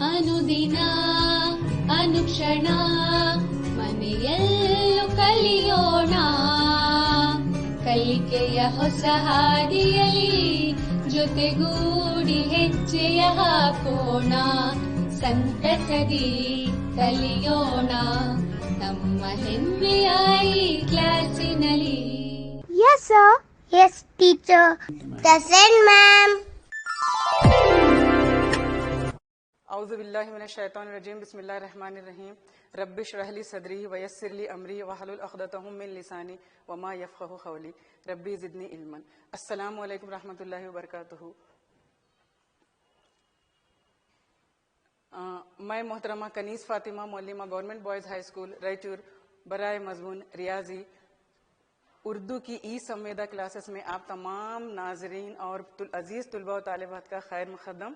ಅನುದಿನ ಅನುಕ್ಷಣ ಮನೆಯಲ್ಲೂ ಕಲಿಯೋಣ, ಕಲಿಕೆಯ ಹೊಸ ಹಾದಿಯಲ್ಲಿ ಜೊತೆಗೂಡಿ ಹೆಜ್ಜೆಯ ಹಾಕೋಣ, ಸಂತಸದಿ ಕಲಿಯೋಣ ನಮ್ಮ ಹೆಮ್ಮೆಯ ಈ ಕ್ಲಾಸಿನಲ್ಲಿ. Yes, sir. Yes, teacher. Present, ma'am. औज़ु बिल्लाहि मिनश शैतानिर रजीम, बिस्मिल्लाहिर रहमानिर रहीम, रब्बि इश्रह ली सदरी वयस्सिर ली अमरी वहलुल उक़दतम मिन लिसानी वमा यफ़क़हू क़ौली रब्बी ज़िदनी इल्मन। अस्सलामु अलैकुम रहमतुल्लाहि व बरकातुहू। मैं मोहतरमा कनीज़ फ़ातिमा मौलिमा government boys high school Raichur बराए मज़मून रियाजी उर्दू की ई संवेदा क्लासेस में आप तमाम नाज़रीन और अजीज़ तुलबा व तालिबात का खैर मुक़द्दम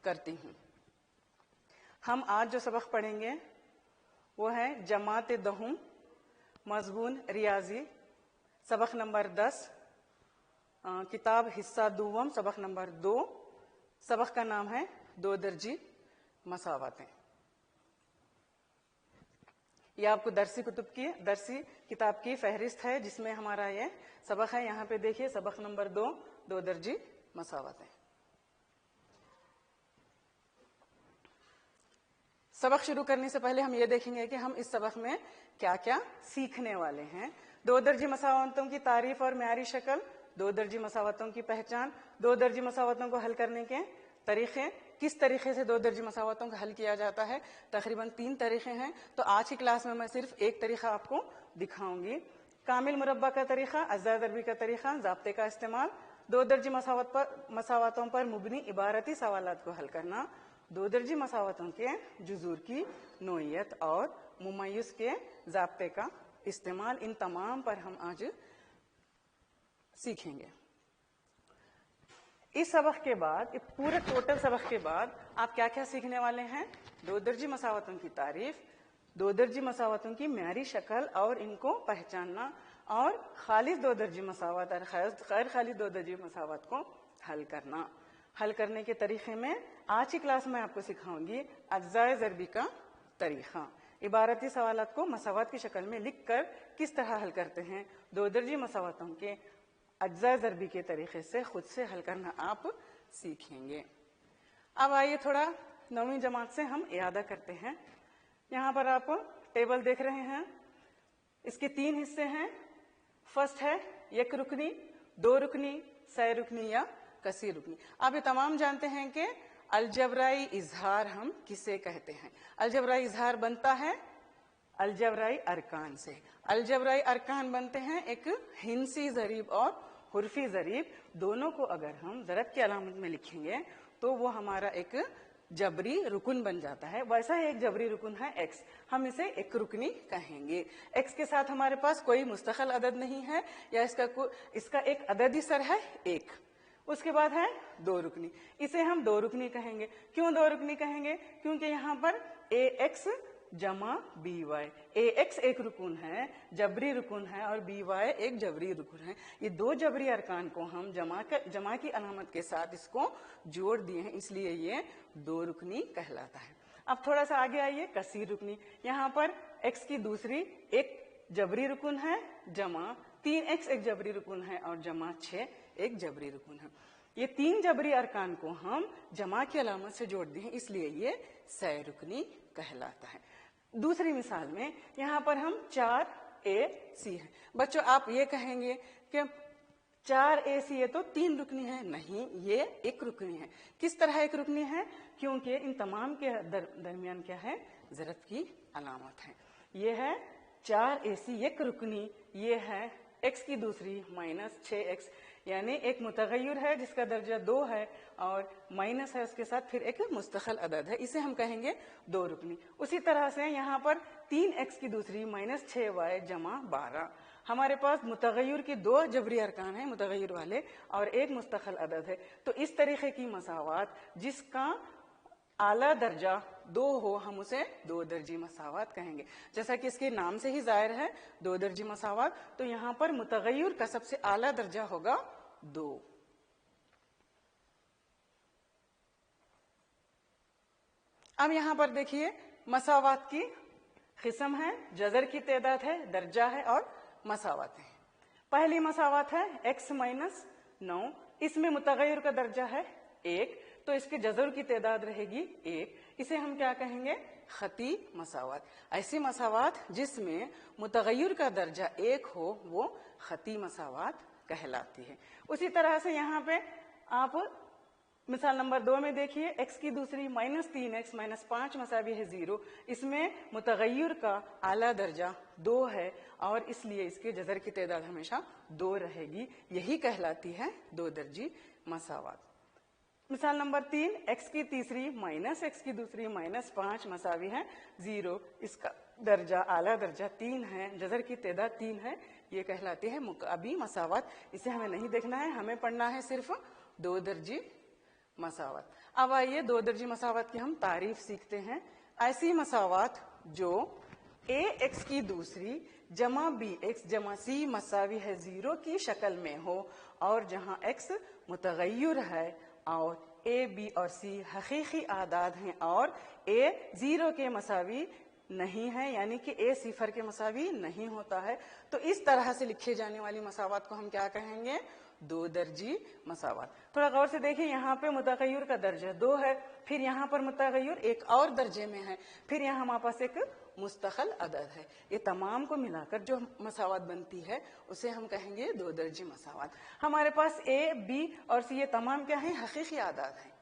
करती हूँ। हम आज जो सबक पढ़ेंगे वो है जमात दहुम मज़मून रियाजी, सबक नंबर 10, किताब हिस्सा दुवम, सबक नंबर 2। सबक का नाम है दो दर्जी मसावतें। यह आपको दरसी किताब की फहरिस्त है जिसमें हमारा ये सबक है। यहाँ पे देखिए सबक नंबर 2, दो दर्जी मसावतें। सबक शुरू करने से पहले हम ये देखेंगे कि हम इस सबक में क्या क्या सीखने वाले हैं। दो दर्जी मसावतों की तारीफ और म्यारी शक्ल, दो दर्जी मसावतों की पहचान, दो दर्जी मसावतों को हल करने के तरीके, किस तरीके से दो दर्जी मसावतों का हल किया जाता है। तकरीबन 3 तरीके हैं, तो आज की क्लास में मैं सिर्फ एक तरीका आपको दिखाऊंगी। कामिल मुरब्बा का तरीका, अज़्ज़ा ज़रबी का तरीका, ज़ाब्ते का इस्तेमाल, दो दर्जी मसावतों पर मुबनी इबारती सवालात को हल करना, दो दर्जी मसावतों के जुज़ूर की नोयत और मुमय्यज़ के ज़ाब्ते का इस्तेमाल, इन तमाम पर हम आज सीखेंगे। इस सबक के बाद, पूरे टोटल सबक के बाद आप क्या क्या सीखने वाले हैं? दो दर्जी मसावतों की तारीफ, दो दर्जी मसावतों की म्यारी शक्ल और इनको पहचानना, और खालिस दो दर्जी मसावत और गैर खालिस दो दर्जी मसावत को हल करना। हल करने के तरीके में आज की क्लास में आपको सिखाऊंगी अज्जाए ज़रबी का तरीका। इबारती सवालात को मसावत की शक्ल में लिख कर किस तरह हल करते हैं, दो दर्जी मसावतों के अज्जाए ज़रबी के तरीके से खुद से हल करना आप सीखेंगे। अब आइए थोड़ा 9वीं जमात से हम इयादा करते हैं। यहाँ पर आप टेबल देख रहे हैं, इसके 3 हिस्से हैं। फर्स्ट है एक रुकनी, 2 रुकनी, सै रुकनी या कसी रुकनी। आप ये तमाम जानते हैं कि अलजबराई इजहार हम किसे कहते हैं। अलजबराई इजहार बनता है अलजबराई अरकान से। अलजबराई अरकान बनते हैं एक हिंसी ज़रीब और हुर्फी ज़रीब, दोनों को अगर हम ज़रब की अलामत में लिखेंगे तो वो हमारा एक जबरी रुकन बन जाता है। वैसा ही एक जबरी रुकन है एक्स, हम इसे एक रुकनी कहेंगे। एक्स के साथ हमारे पास कोई मुस्तकिल अदद नहीं है, या इसका एक अददी सर है 1। उसके बाद है 2 रुकनी, इसे हम 2 रुकनी कहेंगे। क्यों 2 रुकनी कहेंगे? क्योंकि यहाँ पर ए एक्स जमा बी वाई, ए एक्स एक रुकन है, जबरी रुकन है, और बी वाई एक जबरी रुकन है। ये 2 जबरी अरकान को हम जमा की अलामत के साथ इसको जोड़ दिए हैं, इसलिए ये 2 रुकनी कहलाता है। अब थोड़ा सा आगे आइए, कसीर रुकनी। यहाँ पर एक्स की दूसरी एक जबरी रुकन है, जमा 3x एक जबरी रुकन है, और जमा 6 एक जबरी रुकन है। ये 3 जबरी अरकान को हम जमा की अलामत से जोड़ दिए हैं, इसलिए ये सै रुकनी कहलाता है। दूसरी मिसाल में यहाँ पर हम 4AC है। बच्चों आप ये कहेंगे कि 4AC ये तो 3 रुकनी है। नहीं, ये एक रुकनी है। किस तरह एक रुकनी है? क्योंकि इन तमाम के दरमियान क्या है? ज़रब की अलामत है। ये है 4AC एक रुकनी, ये है x की दूसरी -6x, यानी एक मुतगय्यर है जिसका दर्जा 2 है और माइनस है उसके साथ फिर एक मुस्तकिल अदद है, इसे हम कहेंगे 2 रुकनी। उसी तरह से यहाँ पर 3x की दूसरी -6y जमा 12। हमारे पास मुतगय्यर की 2 जबरी अरकान हैं मुतगय्यर वाले और एक मुस्तकिल अदद है। तो इस तरीके की मसावात जिसका आला दर्जा 2 हो, हम उसे 2 दर्जी मसावात कहेंगे। जैसा कि इसके नाम से ही जाहिर है 2 दर्जी मसावात, तो यहाँ पर मुतगय्यर का सबसे आला दर्जा होगा 2। اب यहाँ पर देखिए मसावात की किस्म है, जजर की तादाद है, दर्जा है और मसावत है। पहली मसावत है x माइनस 9, इसमें मुतगैर का दर्जा है 1, तो इसके जजर की तादाद रहेगी 1, इसे हम क्या कहेंगे? खती मसावत। ऐसी मसावत जिसमें मुतगैर का दर्जा 1 हो वो खती मसावत कहलाती है। उसी तरह से यहाँ पे आप मिसाल नंबर 2 में देखिए, x की दूसरी माइनस 3x माइनस 5 मसावी है 0, इसमें मुतगैर का आला दर्जा 2 है और इसलिए इसके जजर की तादाद हमेशा 2 रहेगी, यही कहलाती है दो दर्जी मसावत। मिसाल नंबर 3, x की तीसरी माइनस x की दूसरी माइनस 5 मसावी है 0, इसका दर्जा आला दर्जा 3 है, जजर की तादाद 3 है, ये कहलाती है मुकाबी मसावत। इसे हमें नहीं देखना है, हमें पढ़ना है सिर्फ दो दर्जी मसावत। अब आइए दो दर्जी मसावत की हम तारीफ सीखते हैं। ऐसी मसावत जो ax की दूसरी जमा bx जमा c मसावी है 0 की शक्ल में हो और जहां x मुतगैर है और a b और c हकीकी आदाद हैं और a 0 के मसावी नहीं है, यानी कि a सिफर के मसावी नहीं होता है, तो इस तरह से लिखे जाने वाली मसावत को हम क्या कहेंगे? दो दर्जी मसावत। थोड़ा गौर से देखिए, यहाँ पे मुतगैर का दर्जा 2 है, फिर यहाँ पर मुतगैर एक और दर्जे में है, फिर यहाँ हमारे पास एक मुस्तकिल अदद है। ये तमाम को मिलाकर जो मसावत बनती है उसे हम कहेंगे दो दर्जी मसावत। हमारे पास a, b और c ये तमाम क्या है? हकीकी आदाद हैं।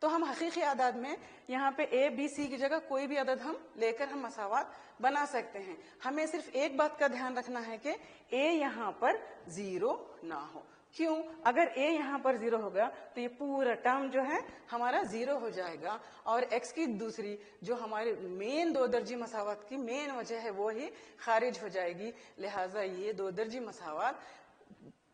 तो हम हकीकी आदाद में यहाँ पे a, b, c की जगह कोई भी अदद हम लेकर हम मसावत बना सकते हैं। हमें सिर्फ एक बात का ध्यान रखना है कि a यहाँ पर 0 ना हो। क्यों? अगर a यहाँ पर 0 होगा तो ये पूरा टर्म जो है हमारा 0 हो जाएगा और x की दूसरी जो हमारे मेन दो दर्जी मसावत की मेन वजह है वो ही खारिज हो जाएगी, लिहाजा ये दो दर्जी मसावत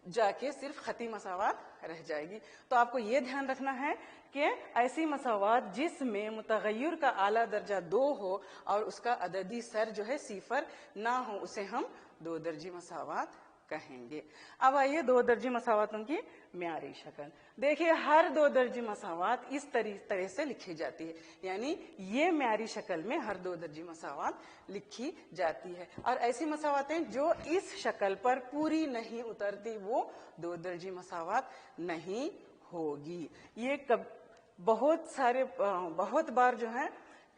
जाके सिर्फ खती मसावत रह जाएगी। तो आपको ये ध्यान रखना है कि ऐसी मसावत जिसमें मुतगैर का आला दर्जा 2 हो और उसका अददी सर जो है सिफर ना हो उसे हम दो दर्जी मसावत कहेंगे। अब आइए दो दर्जी मसावतों की म्यारी शक्ल देखिए। हर दो दर्जी मसावत इस तरह से लिखी जाती है, यानी ये म्यारी शक्ल में हर दो दर्जी मसावत लिखी जाती है और ऐसी मसावतें जो इस शक्ल पर पूरी नहीं उतरती वो दो दर्जी मसावत नहीं होगी। ये बहुत बार जो है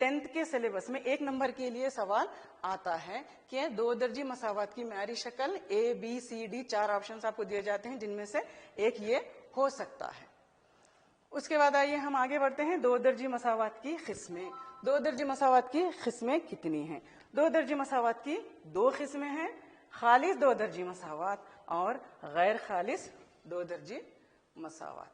10th के सिलेबस में 1 नंबर के लिए सवाल आता है कि दो दर्जी मसावत की म्यारी शक्ल A, B, C, D 4 options आपको दिए जाते हैं जिनमें से एक ये हो सकता है। उसके बाद आइए हम आगे बढ़ते हैं। दो दर्जी मसावत की किस्में। दो दर्जी मसावत की किस्में कितनी हैं? दो दर्जी मसावत की 2 किस्में हैं, खालिस दो दर्जी मसावत और गैर खालिस दो दर्जी मसावत।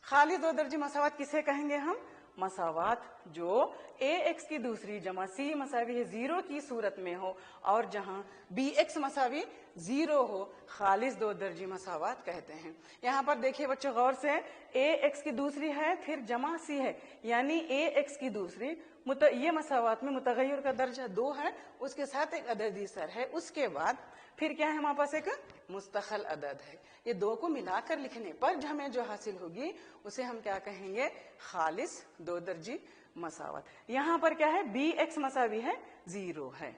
खालिस दो दर्जी मसावत किसे कहेंगे हम? मसावत जो ax की दूसरी जमा c मसावी है 0 की सूरत में हो और जहां bx मसावी 0 हो, खालिस दो दर्जी मसावत कहते हैं। यहाँ पर देखिए बच्चों गौर से, ax की दूसरी है फिर जमा c है, यानी ax की दूसरी ये मसावत में मुतगैर का दर्जा 2 है, उसके साथ एक अददी सर है, उसके बाद फिर क्या है हमारे पास एक मुस्तकिल अदद है। ये दो को मिलाकर लिखने पर हमें जो हासिल होगी उसे हम क्या कहेंगे? खालिस दो दर्जी मसावत। यहाँ पर क्या है? bx मसावी है 0 है,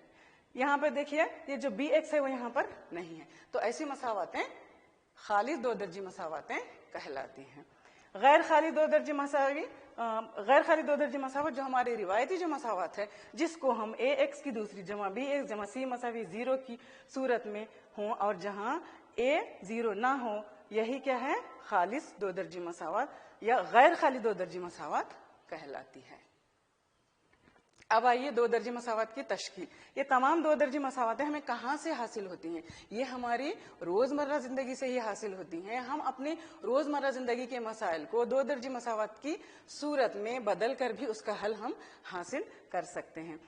यहाँ पर देखिए ये जो bx है वो यहाँ पर नहीं है, तो ऐसी मसावतें खालिस दो दर्जी मसावतें कहलाती हैं। गैर खाली दो दर्जी मसावी गैर खाली दो दर्जी मसावत जो हमारी रिवायती जो मसावत है जिसको हम ax की दूसरी जमा bx जमा c मसावी 0 की सूरत में हो और जहां a 0 ना हो, यही क्या है? खालिस दो दर्जी मसावत या गैर खाली दो दर्जी मसावत कहलाती है। अब आइए दो दर्जी मसावत की तश्कील। ये तमाम दो दर्जी मसावतें हमें कहाँ से हासिल होती हैं? ये हमारी रोजमर्रा जिंदगी से ही हासिल होती हैं। हम अपनी रोजमर्रा जिंदगी के मसाइल को दो दर्जी मसावत की सूरत में बदल कर भी उसका हल हम हासिल कर सकते हैं।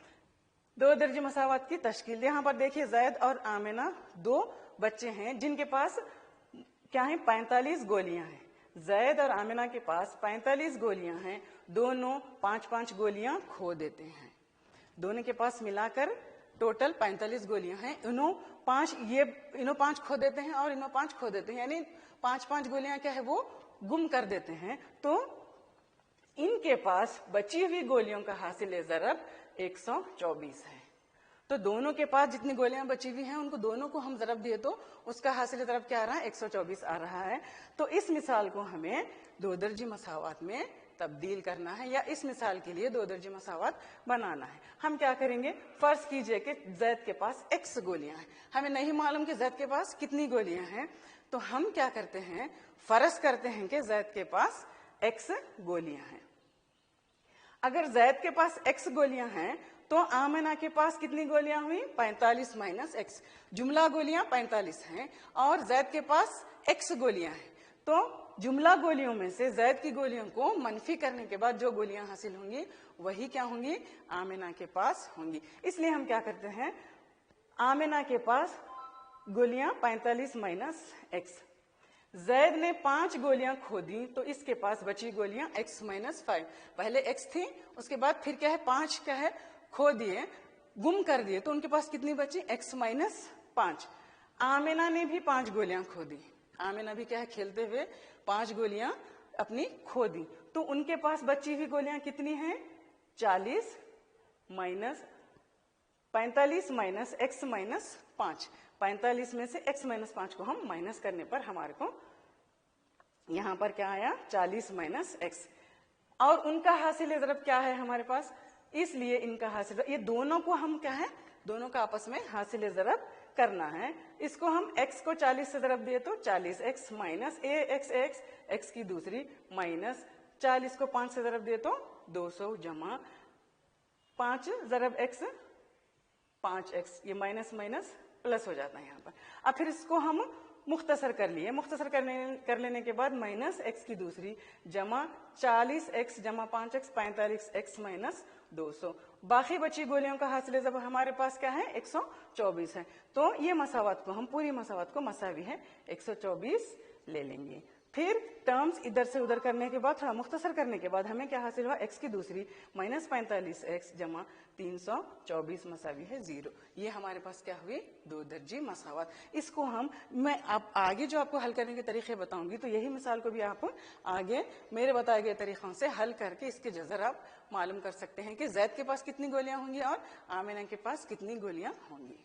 दो दर्जी मसावत की तश्कील यहाँ पर देखिए, जैद और आमिना 2 बच्चे हैं जिनके पास क्या है? 45 गोलियां हैं। जैद और आमिना के पास 45 गोलियां हैं, दोनों 5-5 गोलियां खो देते हैं। दोनों के पास मिलाकर टोटल 45 गोलियां हैं। इन्हों 5 खो देते हैं और इन्हों 5 खो देते हैं, यानी 5-5 गोलियां क्या है वो गुम कर देते हैं। तो इनके पास बची हुई गोलियों का हासिल ज़रब 124 है। तो दोनों के पास जितनी गोलियां बची हुई हैं उनको दोनों को हम ज़रब दिए तो उसका हासिल ज़रब क्या आ रहा है, 124 आ रहा है। तो इस मिसाल को हमें दो दर्जी मसावात में तब्दील करना है, या इस मिसाल के लिए दो दर्जी मसावात बनाना है। हम क्या करेंगे, फर्ज कीजिए कि जैद के पास x गोलियां हैं, हमें नहीं मालूम कि जैद के पास कितनी गोलियां हैं, तो हम क्या करते हैं, फर्ज करते हैं कि जैद के पास x गोलियां हैं। अगर जैद के पास x गोलियां हैं तो आमिना के पास कितनी गोलियां हुई, 45 माइनस x। जुमला गोलियां 45 हैं और जैद के पास x गोलियां हैं, तो जुमला गोलियों में से जैद की गोलियों को मनफी करने के बाद जो गोलियां हासिल होंगी वही क्या होंगी, आमिना के पास होंगी। इसलिए हम क्या करते हैं, आमिना के पास गोलियां 45 माइनस x, जैद ने 5 गोलियां खो दी तो इसके पास बची गोलियां x माइनस 5। पहले x थी, उसके बाद फिर क्या है, 5 क्या है, खो दिए, गुम कर दिए, तो उनके पास कितनी बची, x माइनस 5। आमिना ने भी 5 गोलियां खो दी, आमिना भी क्या है, खेलते हुए 5 गोलियां अपनी खो दी, तो उनके पास बची हुई गोलियां कितनी हैं, 40 माइनस 45 माइनस x माइनस 5। 45 में से x माइनस 5 को हम माइनस करने पर हमारे को यहां पर क्या आया, 40 माइनस x। और उनका हासिल ज़रब क्या है हमारे पास, इसलिए इनका हासिल, ये दोनों को हम क्या है, दोनों का आपस में हासिल ज़रब करना है। इसको हम x को 40 से ज़रब दिए तो 40x माइनस ax x की दूसरी माइनस 40 को 5 से ज़रब दिए तो 200 जमा 5 ज़रब x 5x, ये माइनस माइनस प्लस हो जाता है यहाँ पर। अब फिर इसको हम मुख्तसर कर लिए, मुख्तसर कर लेने के बाद माइनस x की दूसरी जमा 40x जमा 5x 45x माइनस 200। बाकी बची गोलियों का हासिल ज़रब हमारे पास क्या है, 124 है। तो ये मसावत को हम पूरी मसावत को मसावी है 124 ले लेंगे। फिर टर्म्स इधर से उधर करने के बाद, थोड़ा मुख्तसर करने के बाद हमें क्या हासिल हुआ, x की दूसरी माइनस 45x जमा 324 मसावी है 0। ये हमारे पास क्या हुई, दो दर्जी मसावत। इसको मैं आप आगे जो आपको हल करने के तरीके बताऊंगी, तो यही मिसाल को भी आप आगे मेरे बताए गए तरीकों से हल करके इसके जज़र आप मालूम कर सकते हैं कि जैद के पास कितनी गोलियां होंगी और आमिना के पास कितनी गोलियां होंगी।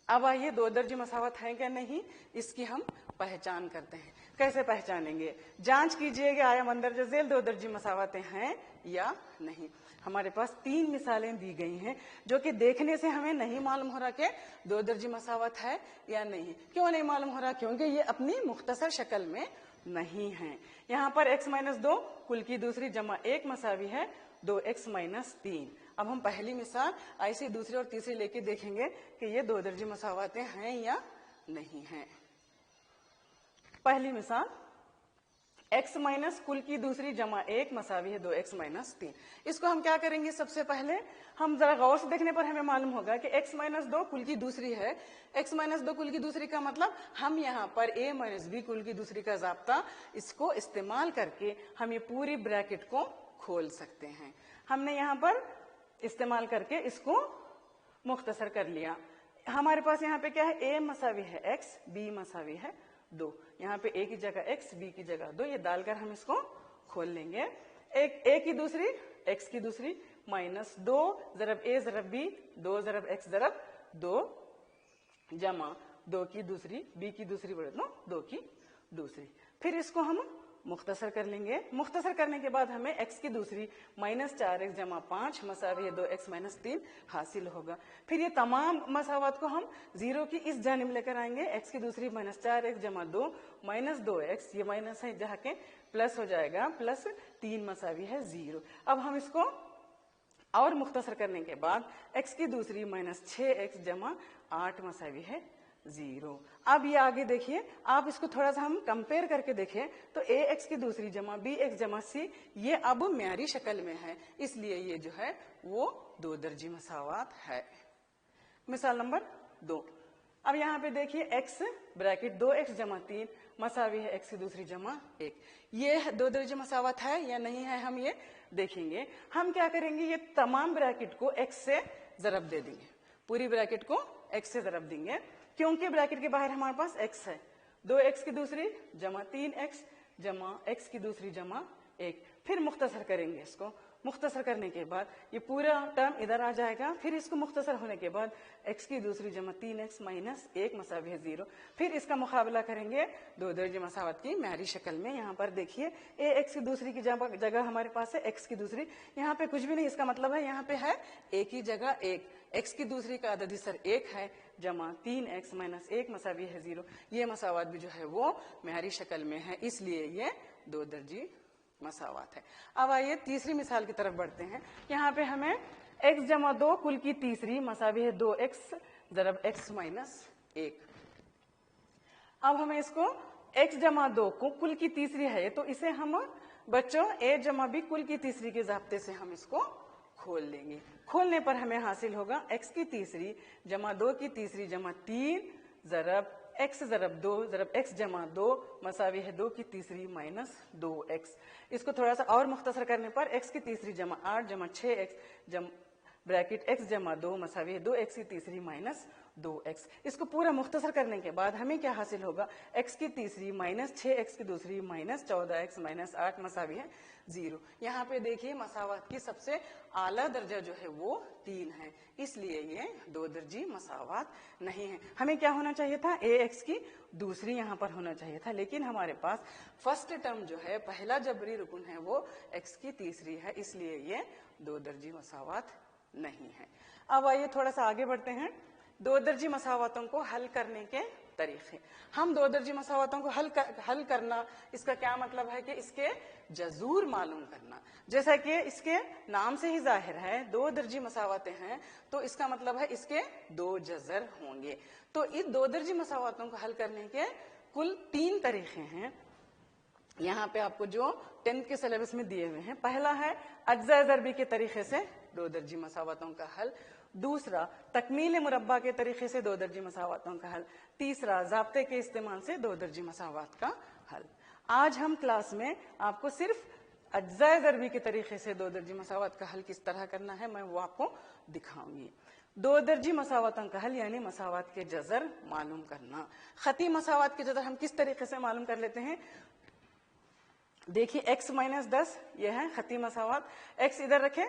अब आइए दो दर्जी मसावत है क्या नहीं, इसकी हम पहचान करते हैं। कैसे पहचानेंगे, जांच कीजिएगा आया मंदरजा झेल दो दर्जी मसावतें हैं या नहीं। हमारे पास 3 मिसालें दी गई हैं जो कि देखने से हमें नहीं मालूम हो रहा कि दो दर्जी मसावत है या नहीं। क्यों नहीं मालूम हो रहा, क्योंकि ये अपनी मुख्तसर शक्ल में नहीं है। यहाँ पर x माइनस 2 कुल की दूसरी जमा 1 मसावी है 2x माइनस 3। अब हम पहली मिसाल ऐसी दूसरी और तीसरी लेके देखेंगे कि ये दो दर्जी मसावतें हैं या नहीं हैं। पहली मिसाल, x माइनस कुल की दूसरी जमा 1 मसावी है 2x माइनस 3। इसको हम क्या करेंगे, सबसे पहले हम जरा गौर से देखने पर हमें मालूम होगा कि x माइनस 2 कुल की दूसरी है। x माइनस 2 कुल की दूसरी का मतलब हम यहाँ पर a माइनस b कुल की दूसरी का जाब्ता इसको इस्तेमाल करके हम ये पूरी ब्रैकेट को खोल सकते हैं। हमने यहाँ पर इस्तेमाल करके इसको मुख्तसर कर लिया। हमारे पास यहाँ पे क्या है, a मसावी है x, b मसावी है 2। यहाँ पे a की जगह x, b की जगह 2, ये डालकर हम इसको खोल लेंगे। एक a की दूसरी x की दूसरी माइनस 2 ज़रब a ज़रब b 2 ज़रब x ज़रब 2 जमा 2 की दूसरी b की दूसरी बढ़े तो 2 की दूसरी। फिर इसको हम मुख्तसर कर लेंगे। मुख्तसर करने के बाद हमें x की दूसरी माइनस 4x जमा 5 मसावी है 2x माइनस 3 हासिल होगा। फिर ये तमाम मसावत को हम 0 की इस जानिब लेकर आएंगे। x की दूसरी माइनस 4x जमा 2 माइनस 2x, ये माइनस है जहाँ के प्लस हो जाएगा, प्लस 3 मसावी है 0। अब हम इसको और मुख्तसर करने के बाद x की दूसरी माइनस 6x जमा 8 मसावी है 0। अब ये आगे देखिए, आप इसको थोड़ा सा हम कंपेयर करके देखें तो ax की दूसरी जमा bx जमा c ये अब म्यारी शक्ल में है, इसलिए ये जो है वो दो दर्जी मसावत है। मिसाल नंबर 2। अब यहाँ पे देखिए x ब्रैकेट 2x जमा 3 मसावी है x की दूसरी जमा 1। ये दो दर्जी मसावत है या नहीं है, हम ये देखेंगे। हम क्या करेंगे, ये तमाम ब्रैकेट को x से ज़रब दे देंगे, पूरी ब्रैकेट को x से ज़रब देंगे, क्योंकि ब्रैकेट के बाहर हमारे पास x है। 2x की दूसरी जमा 3x जमा x की दूसरी जमा 1, फिर मुख्तसर करेंगे इसको। मुख्तसर करने के बाद ये पूरा टर्म इधर आ जाएगा, फिर इसको मुख्तसर होने के बाद x की दूसरी जमा 3x माइनस 1 मसावी है 0। फिर इसका मुकाबला करेंगे दो दर्जे मसावत की म्यारी शक्ल में। यहाँ पर देखिए ax की दूसरी की जगह हमारे पास है x की दूसरी, यहाँ पे कुछ भी नहीं, इसका मतलब है यहाँ पे है a की जगह 1, x की दूसरी का अददी सर 1 है, जमा 3x माइनस 1 मसावी है 0। ये मसावत भी जो है वो म्यारी शक्ल में है, इसलिए ये दो दर्जी मसावत है। अब आइए तीसरी मिसाल की तरफ बढ़ते हैं। यहाँ पे हमें x जमा 2 कुल की तीसरी मसावी है 2x ज़रब x माइनस 1। अब हमें इसको x जमा 2 को कुल की तीसरी है, तो इसे हम बच्चों a जमा b कुल की तीसरी के ज़ाब्ते से हम इसको खोल लेंगे। खोलने पर हमें हासिल होगा x की तीसरी जमा 2 की तीसरी जमा 3 ज़रब x ज़रब 2 ज़रब x जमा 2 मसावी है 2 की तीसरी माइनस 2x। इसको थोड़ा सा और मुख्तसर करने पर x की तीसरी जमा 8 जमा 6x ब्रैकेट x जमा 2 मसावी है 2x की तीसरी माइनस 2x। इसको पूरा मुख्तसर करने के बाद हमें क्या हासिल होगा, x की तीसरी माइनस 6x की दूसरी माइनस 14x माइनस 8 मसावी है 0। यहाँ पे देखिए मसावत की सबसे आला दर्जा जो है वो 3 है, इसलिए ये दो दर्जी मसावत नहीं है। हमें क्या होना चाहिए था, ax की दूसरी यहाँ पर होना चाहिए था, लेकिन हमारे पास फर्स्ट टर्म जो है पहला जबरी रुकन है वो x की तीसरी है, इसलिए ये दो दर्जी मसावत नहीं है। अब आइए थोड़ा सा आगे बढ़ते हैं। दो दर्जी मसावतों को हल करने के तरीके। हम दो दर्जी मसावतों को हल करना, इसका क्या मतलब है कि इसके जजूर मालूम करना। जैसा कि इसके नाम से ही जाहिर है दो दर्जी मसावतें हैं, तो इसका मतलब है इसके दो जजर होंगे। तो इन दो दर्जी मसावतों को हल करने के कुल 3 तरीके हैं। यहाँ पे आपको जो 10th के सिलेबस में दिए हुए हैं। पहला है अज्जा ज़रबी के तरीके से दो दर्जी मसावतों का हल, दूसरा तकमील मुरब्बा के तरीके से दो दर्जी मसावतों का हल, तीसरा ज़ाब्ते के इस्तेमाल से दो दर्जी मसावत का हल। आज हम क्लास में आपको सिर्फ अज्जा ज़रबी के तरीके से दो दर्जी मसावत का हल किस तरह करना है मैं वो आपको दिखाऊंगी। दो दर्जी मसावतों का हल यानी मसावत के जजर मालूम करना। खती मसावत के जजर हम किस तरीके से मालूम कर लेते हैं, देखिए x माइनस 10 ये है खती मसावत, x इधर रखे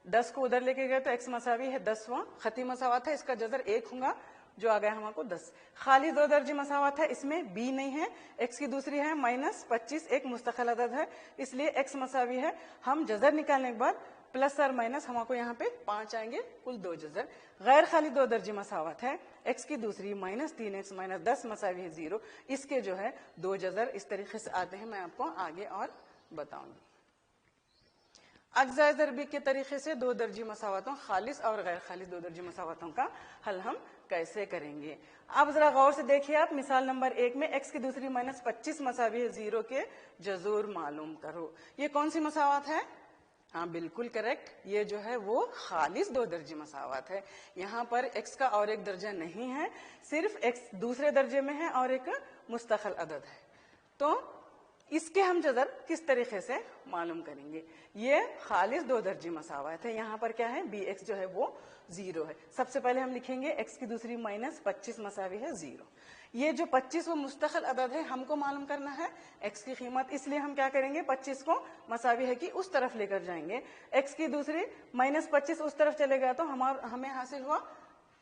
10 को उधर लेके गए तो x मसावी है 10वां खती मसावत है, इसका जजर 1 होगा जो आ गया हमको 10। खाली दो दर्जी मसावत है, इसमें b नहीं है, x की दूसरी है माइनस 25 एक मुस्तकिल अदद है, इसलिए x मसावी है। हम जजर निकालने के बाद प्लस और माइनस हमको यहाँ पे 5 आएंगे, कुल 2 जजर। गैर खाली दो दर्जी मसावत है, x की दूसरी माइनस 3x माइनस 10 मसावी है 0। इसके जो है 2 जजर इस तरीके से आते हैं, मैं आपको आगे और बताऊंगी। अज्जा ज़रबी के तरीके से दो दर्जी मसावतों खालिस और गैर खालिस दो दर्जी मसावतों का हल हम कैसे करेंगे। अब जरा गौर से देखिए आप मिसाल नंबर 1 में x की दूसरी माइनस 25 मसावी है 0 के जजूर मालूम करो। ये कौन सी मसावत है, हाँ बिल्कुल करेक्ट, ये जो है वो खालिस दो दर्जी मसावत है। यहाँ पर x का और एक दर्जा नहीं है, सिर्फ x दूसरे दर्जे में है और एक मुस्तकिल अदद है। तो इसके हम जजर किस तरीके से मालूम करेंगे। ये खालिस दो दर्जी मसावत है, यहाँ पर क्या है bx जो है वो 0 है। सबसे पहले हम लिखेंगे x की दूसरी माइनस 25 मसावी है 0। ये जो 25 वो मुस्तकिल अदद है, हमको मालूम करना है x की कीमत, इसलिए हम क्या करेंगे 25 को मसावी है कि उस तरफ लेकर जाएंगे। x की दूसरी माइनस 25 उस तरफ चले गया तो हमें हासिल हुआ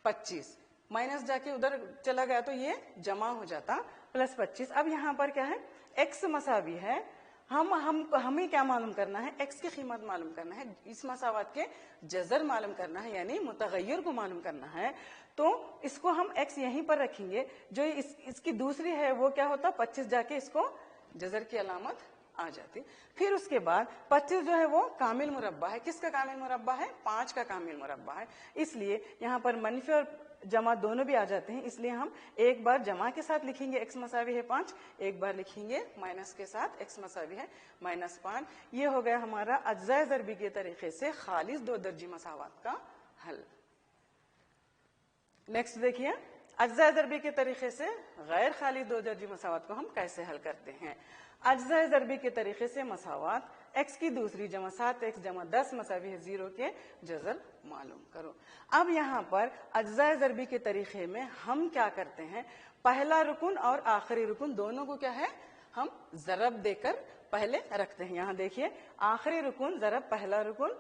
25, माइनस जाके उधर चला गया तो ये जमा हो जाता प्लस 25। अब यहाँ पर क्या है x मसावी है, हमें क्या मालूम करना है, x की कीमत मालूम करना है, इस मसावत के जजर मालूम करना है यानी मुतगय्यर को मालूम करना है। तो इसको हम x यहीं पर रखेंगे, जो इसकी दूसरी है वो क्या होता 25 जाके इसको जजर की अलामत आ जाती। फिर उसके बाद 25 जो है वो कामिल मुरब्बा है। किसका कामिल मुरब्बा है, 5 का कामिल मुरब्बा है, इसलिए यहाँ पर मनफी और जमा दोनों भी आ जाते हैं। इसलिए हम एक बार जमा के साथ लिखेंगे x मसावी है 5, एक बार लिखेंगे माइनस के साथ x मसावी है माइनस 5। ये हो गया हमारा अज्जा ज़रबी के तरीके से खालिस दो दर्जी मसावत का हल। नेक्स्ट देखिए अज्जा ज़रबी के तरीके से गैर खाली दो दर्जी मसावत को हम कैसे हल करते हैं। अज्जा ज़रबी के तरीके से मसावत x की दूसरी जमा 7x जमा 10 मसावी है 0 के जजर मालूम करो। अब यहाँ पर अज्जा ज़रबी के तरीके में हम क्या करते हैं, पहला रुकन और आखिरी रुकन दोनों को क्या है ہم ضرب دے کر پہلے رکھتے ہیں. یہاں دیکھیے آخری رکن ضرب پہلا رکن,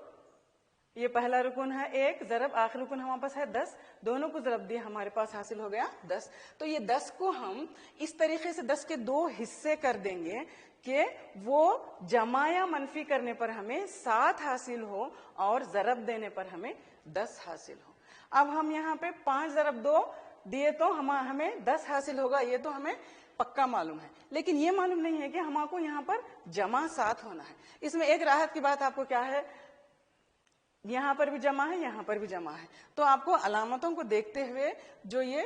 یہ پہلا رکن ہے 1, ضرب آخری رکن ہمارے پاس ہے 10, دونوں کو ضرب دیے ہمارے پاس حاصل ہو گیا 10. تو یہ 10 کو ہم اس طریقے سے 10 کے 2 حصے کر دیں گے کہ وہ جمع یا منفی کرنے پر ہمیں 7 حاصل ہو اور ضرب دینے پر ہمیں 10 حاصل ہو. اب ہم یہاں پہ 5 ضرب 2 دیے تو ہمیں 10 حاصل ہوگا, یہ تو ہمیں پکا معلوم ہے. لیکن یہ معلوم نہیں ہے کہ ہم کو یہاں پر جمع 7 ہونا ہے. اس میں ایک راحت کی بات آپ کو کیا ہے, یہاں پر بھی جمع ہے, یہاں پر بھی جمع ہے. تو آپ کو علامتوں کو دیکھتے ہوئے جو یہ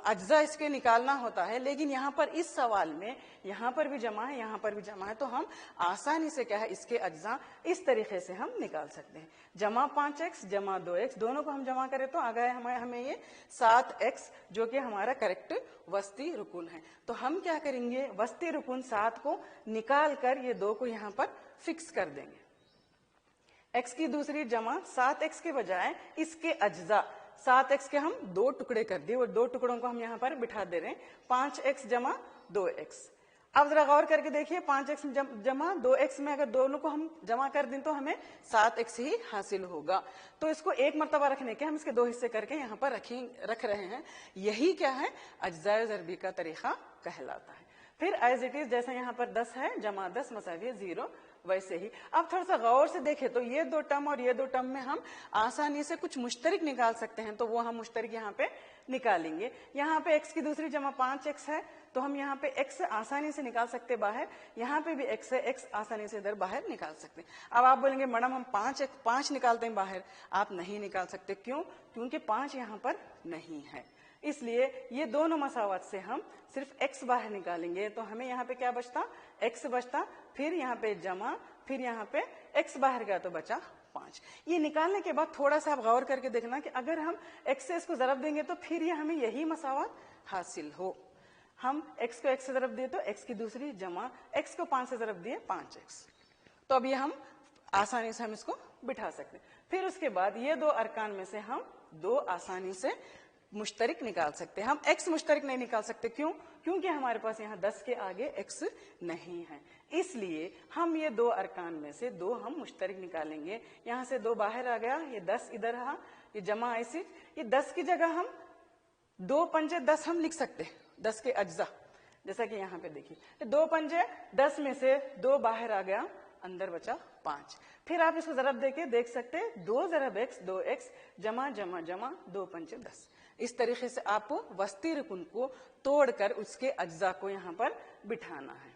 اجزاء اس کے نکالنا ہوتا ہے. لیکن یہاں پر اس سوال میں یہاں پر بھی جمع ہے, یہاں پر بھی جمع ہے, تو ہم آسانی سے کیا ہے اس کے اجزاء اس طریقے سے ہم نکال سکتے ہیں. جمع 5x جمع 2x دونوں کو ہم جمع کریں تو آ گئے ہمیں یہ 7x جو کہ ہمارا کریکٹ وسطی رکن ہے. تو ہم کیا کریں گے, وسطی رکن 7 کو نکال کر یہ 2 کو یہاں پر فکس کر دیں گے. x کی دوسری جمع 7x کے بجائے اس کے اجزاء 7x کے ہم 2 ٹکڑے کر دیے, وہ 2 ٹکڑوں کو ہم یہاں پر بٹھا دے رہے ہیں. 5x جمع 2x. اب ذرا غور کر کے دیکھیے 5x جمع 2x میں اگر دونوں کو ہم جمع کر دیں تو ہمیں 7x ہی حاصل ہوگا. تو اس کو ایک مرتبہ رکھنے کے ہم اس کے 2 حصے کر کے یہاں پر رکھ رہے ہیں. یہی کیا ہے اجزاء ضربی کا طریقہ کہلاتا ہے. پھر ایز اٹ از جیسا یہاں پر 10 ہے جمع 10 مساوی 0 ویسے ہی. اب تھوڑا سا غور سے دیکھیں تو یہ 2 ٹرم اور یہ 2 ٹرم میں ہم آسانی سے کچھ مشترک نکال سکتے ہیں, تو وہ ہم مشترک یہاں پہ نکالیں گے. یہاں پہ x کی دوسری جمع 5x ہے تو ہم یہاں پہ x آسانی سے نکال سکتے باہر, یہاں پہ بھی x ہے, x آسانی سے ادھر باہر نکال سکتے. اب آپ بولیں گے میڈم ہم 5 نکالتے ہیں باہر. آپ نہیں نکال سکتے. کیوں؟ کیونکہ 5 یہاں پر نہیں ہے. اس لیے یہ دونوں مساوات سے ہم صرف x باہر نکالیں گے تو ہمیں یہاں پہ کیا بچتا, x بچتا, پھر یہاں پہ جمع, پھر یہاں پہ x باہر گیا تو بچا 5. یہ نکالنے کے بعد تھوڑا سا آپ غور کر کے دیکھنا کہ اگر ہم x سے اس کو ضرب دیں گے تو پھر یہ ہمیں یہی مساوات حاصل ہو. ہم x کو x سے ضرب دیے تو x کی دوسری جمع x کو 5 سے ضرب دیے 5x. تو اب یہ ہم آسانی سے ہم اس کو بٹھا سکتے. پھر اس کے بعد یہ 2 ارکان میں سے ہم 2 آسانی سے مشترک نکال سکتے ہیں. ہم x مشترک نہیں نکال سکتے. کیوں؟ کیونکہ ہمارے پاس یہاں 10 کے آگے x نہیں ہے. اس لیے ہم یہ 2 ارکان میں سے 2 ہم مشترک نکالیں گے. یہاں سے 2 باہر آ گیا, یہ 10 ادھر رہا, یہ جمع ایسی, یہ 10 کی جگہ ہم 2 پنجے 10 ہم لکھ سکتے ہیں, 10 کے اجزاء. جیسا کہ یہاں پہ دیکھیے 2 پنجے 10 میں سے 2 باہر آ گیا, اندر بچا 5. پھر آپ اس کو ضرب دے کے دیکھ سکتے 2 ضرب x 2x جمع جمع جمع 2 پنجے 10. اس طریقے سے آپ کو وسطی رکن کو توڑ کر اس کے اجزاء کو یہاں پر بٹھانا ہے.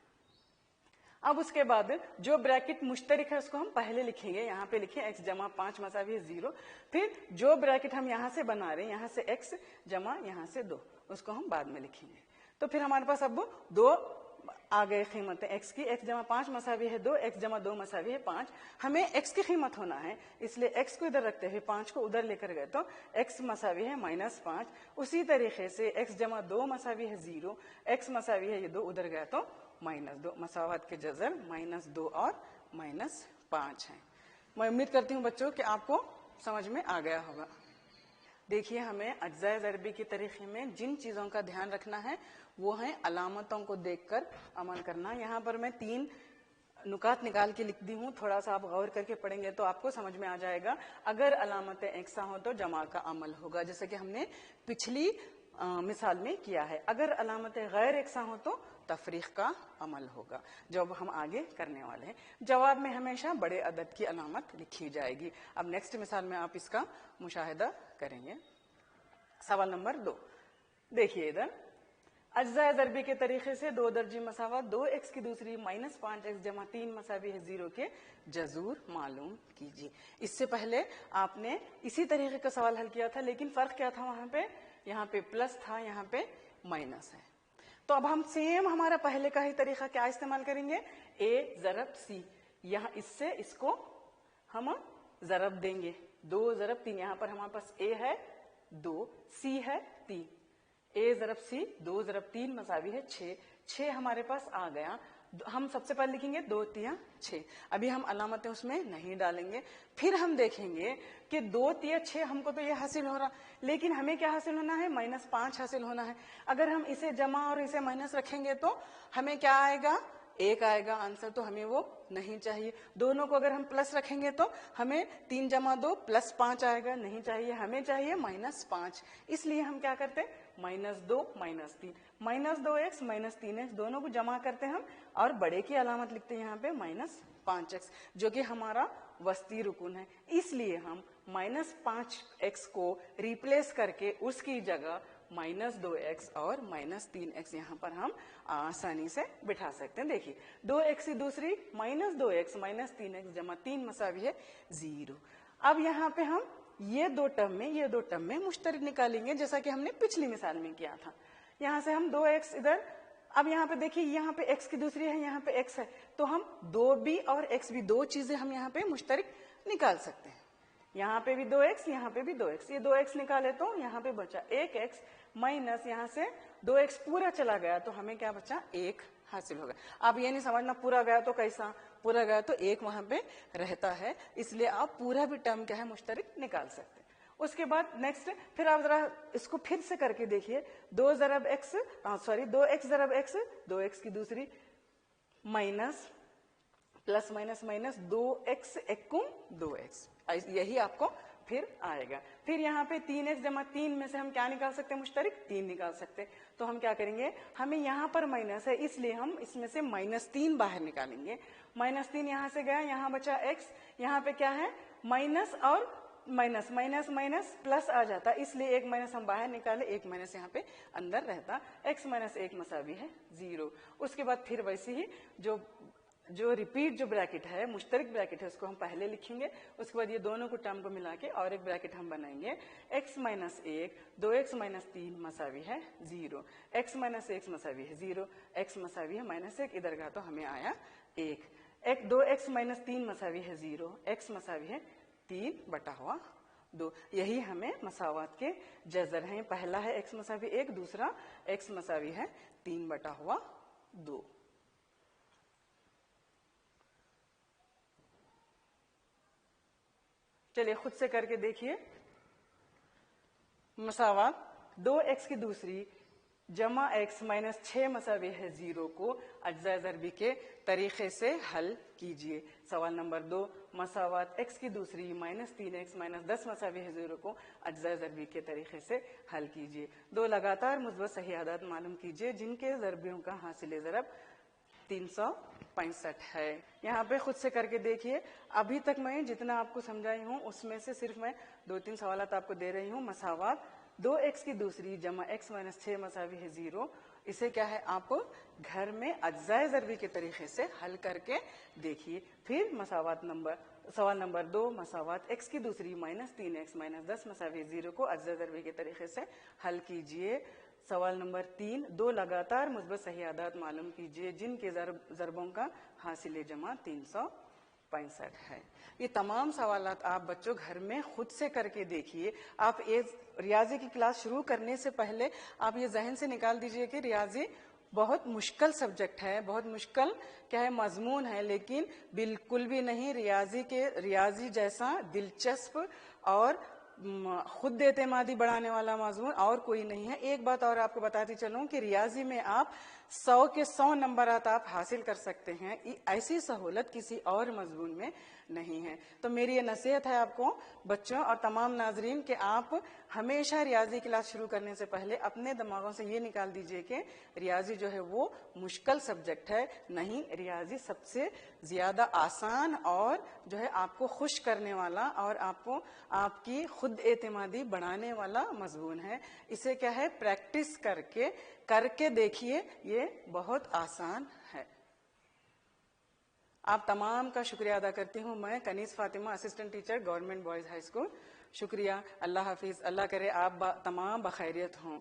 اب اس کے بعد جو بریکٹ مشترک ہے اس کو ہم پہلے لکھیں گے. یہاں پہ لکھیں x جمع 5 مساوی 0. پھر جو بریکٹ ہم یہاں سے بنا رہے ہیں, یہاں سے x جمع یہاں سے 2, اس کو ہم بعد میں لکھیں گے. تو پھر ہمارے پاس اب 2 آ گئے قیمتیں x کی. x جمع 5 مساوی ہے 2, x جمع 2 مساوی ہے 5. ہمیں x کی قیمت ہونا ہے, اس لیے x کو ادھر رکھتے ہوئے 5 کو ادھر لے کر گئے تو x مساوی ہے -5. اسی طریقے سے x جمع 2 مساوی ہے 0, x مساوی ہے یہ 2 ادھر گیا تو -2. مساوات کے جذر -2 اور -5 ہیں. میں امید کرتی ہوں بچوں کہ آپ کو سمجھ میں آ گیا ہوگا. دیکھیے ہمیں اجزاء ضربی کے طریقے میں جن چیزوں کا دھیان رکھنا ہے وہ ہیں علامتوں کو دیکھ کر عمل کرنا. یہاں پر میں 3 نکات نکال کے لکھ دی ہوں, تھوڑا سا آپ غور کر کے پڑھیں گے تو آپ کو سمجھ میں آ جائے گا. اگر علامتیں یکساں ہو تو جمع کا عمل ہوگا, جیسے کہ ہم نے پچھلی مثال میں کیا ہے. اگر علامتیں غیر یکساں ہو تو تفریق کا عمل ہوگا, جو اب ہم آگے کرنے والے ہیں. جواب میں ہمیشہ بڑے عدد کی علامت لکھی جائے گی. اب نیکسٹ مثال میں آپ اس کا مشاہدہ کریں گے. سوال نمبر 2 دیکھیے ادھر. اجزاء ضربی کے طریقے سے 2 درجی مساوات 2x کی دوسری -5x جمع 3 مساوی ہے 0 کے جذور معلوم کیجیے. اس سے پہلے آپ نے اسی طریقے کا سوال حل کیا تھا, لیکن فرق کیا تھا وہاں پہ, یہاں پہ پلس تھا, یہاں پہ مائنس ہے. تو اب ہم سیم ہمارا پہلے کا ہی طریقہ کیا استعمال کریں گے, a ضرب c. یہاں اس سے اس کو ہم ضرب دیں گے, 2 ضرب 3. یہاں پر ہمارے پاس a ہے 2, c ہے 3. a ضرب c 2 ضرب 3 مساوی ہے 6. 6 ہمارے پاس آ گیا. ہم سب سے پہلے لکھیں گے 2 3 6. ابھی ہم علامتیں اس میں نہیں ڈالیں گے. پھر ہم دیکھیں گے کہ 2 3 6 ہم کو تو یہ حاصل ہو رہا, لیکن ہمیں کیا حاصل ہونا ہے, -5 حاصل ہونا ہے. اگر ہم اسے جمع اور اسے مائنس رکھیں گے تو ہمیں کیا آئے گا, 1 آئے گا آنسر. تو ہمیں وہ نہیں چاہیے. دونوں کو اگر ہم پلس رکھیں گے تو ہمیں 3 جمع 2 + 5 آئے گا, نہیں چاہیے, ہمیں چاہیے -5. اس لیے ہم کیا کرتے ہیں, -2 -3, -2x -3x دونوں کو جمع کرتے ہم اور بڑے کی علامت لکھتے ہیں یہاں پہ -5x, جو کہ ہمارا وسطی رکن ہے. اس لیے ہم -5x کو ریپلیس کر کے اس کی جگہ -2x اور -3x یہاں پر ہم آسانی سے بٹھا سکتے ہیں. دیکھیے 2x کی دوسری -2x -3x جمع 3 مساوی ہے 0. اب یہاں پہ ہم یہ دو ٹرم میں مشترک نکالیں گے, جیسا کہ ہم نے پچھلی مثال میں کیا تھا. یہاں سے ہم 2x ادھر, اب یہاں پہ دیکھیے یہاں پہ x کی دوسری ہے, یہاں پہ x ہے, تو ہم 2b اور x بھی 2 چیزیں ہم یہاں پہ مشترک نکال سکتے ہیں. یہاں پہ بھی 2x, یہاں پہ بھی 2x, یہ 2x نکالے تو یہاں پہ بچا 1x مائنس یہاں سے 2x پورا چلا گیا تو ہمیں کیا بچا 1 حاصل ہوگا. آپ یہ نہیں سمجھنا پورا گیا تو کیسا, پورا گیا تو 1 وہاں پہ رہتا ہے, اس لیے آپ پورا بھی ٹرم کیا ہے مشترک نکال سکتے ہیں. اس کے بعد نیکسٹ پھر آپ ذرا اس کو پھر سے کر کے دیکھیے, 2 ضرب x 2x ضرب x, 2x کی دوسری minus plus minus minus 2x ایکم 2x, یہی آپ کو پھر آئے گا. پھر یہاں پہ 3x جمع 3 میں سے ہم کیا نکال سکتے ہیں مشترک, 3 نکال سکتے. تو ہم کیا کریں گے, ہمیں یہاں پر مائنس ہے اس لیے ہم اس میں سے -3 باہر نکالیں گے. -3 یہاں سے گیا, یہاں بچا x, یہاں پہ کیا ہے مائنس اور مائنس مائنس مائنس پلس آ جاتا, اس لیے 1 مائنس ہم باہر نکالے, 1 مائنس یہاں پہ اندر رہتا, x -1 مساوی ہے 0. اس کے بعد پھر ویسے ہی جو ریپیٹ جو بریکٹ ہے مشترک بریکٹ ہے اس کو ہم پہلے لکھیں گے. اس کے بعد یہ دونوں کو ٹرم کو ملا کے اور ایک بریکٹ ہم بنائیں گے, x -1 2x -3 مساوی ہے 0, x -1 مساوی ہے 0, x مساوی ہے -1, ادھر گیا تو ہمیں آیا 1, 2x -3 مساوی ہے 0, x مساوی ہے 3/2. یہی ہمیں مساوات کے جذر ہیں, پہلا ہے x مساوی 1, دوسرا x مساوی ہے 3/2. چلیے خود سے کر کے دیکھیے. مساوات 2x کی دوسری جمع x -6 مساوی ہے 0 کو اجزاء ضربی کے طریقے سے حل کیجئے. سوال نمبر 2, مساوات x کی دوسری -3x -10 مساوی ہے 0 کو اجزاء ضربی کے طریقے سے حل کیجئے. 2 لگاتار مثبت صحیح اعداد معلوم کیجئے جن کے ضربیوں کا حاصل ضرب 365 ہے. یہاں پہ خود سے کر کے دیکھیے. ابھی تک میں جتنا آپ کو سمجھائی ہوں اس میں سے صرف میں 2-3 سوالات آپ کو دے رہی ہوں. مساوات 2x کی دوسری جمع x -6 مساوی ہے 0, اسے کیا ہے آپ گھر میں اجزاء ضربی کے طریقے سے حل کر کے دیکھیے. پھر سوال نمبر 2, مساوات x کی دوسری -3x -10 مساوی 0 کو اجزاء ضربی کے طریقے سے حل کیجئے. سوال نمبر 3, 2 لگاتار مثبت صحیح اعداد معلوم کیجئے جن کے ضربوں کا حاصل جمع 365 ہے. یہ تمام سوالات آپ بچوں گھر میں خود سے کر کے دیکھیے. آپ ریاضی کی کلاس شروع کرنے سے پہلے آپ یہ ذہن سے نکال دیجئے کہ ریاضی بہت مشکل سبجیکٹ ہے, بہت مشکل کیا ہے مضمون ہے, لیکن بالکل بھی نہیں ریاضی جیسا دلچسپ اور خود اعتمادی بڑھانے والا مضمون اور کوئی نہیں ہے. ایک بات اور آپ کو بتاتی چلوں کہ ریاضی میں آپ 100 کے 100 نمبرات آپ حاصل کر سکتے ہیں, ایسی سہولت کسی اور مضمون میں نہیں ہے. تو میری یہ نصیحت ہے آپ کو بچوں اور تمام ناظرین کہ آپ ہمیشہ ریاضی کلاس شروع کرنے سے پہلے اپنے دماغوں سے یہ نکال دیجئے کہ ریاضی جو ہے وہ مشکل سبجیکٹ ہے نہیں, ریاضی سب سے زیادہ آسان اور جو ہے آپ کو خوش کرنے والا اور آپ کی خود اعتمادی بڑھانے والا مضمون ہے. اسے کیا ہے پریکٹس کر کے دیکھیے, یہ بہت آسان ہے. آپ تمام کا شکریہ ادا کرتی ہوں میں, Kaneez Fatima, assistant teacher, government boys high school. شکریہ. اللہ حافظ. اللہ کرے آپ تمام بخیریت ہوں.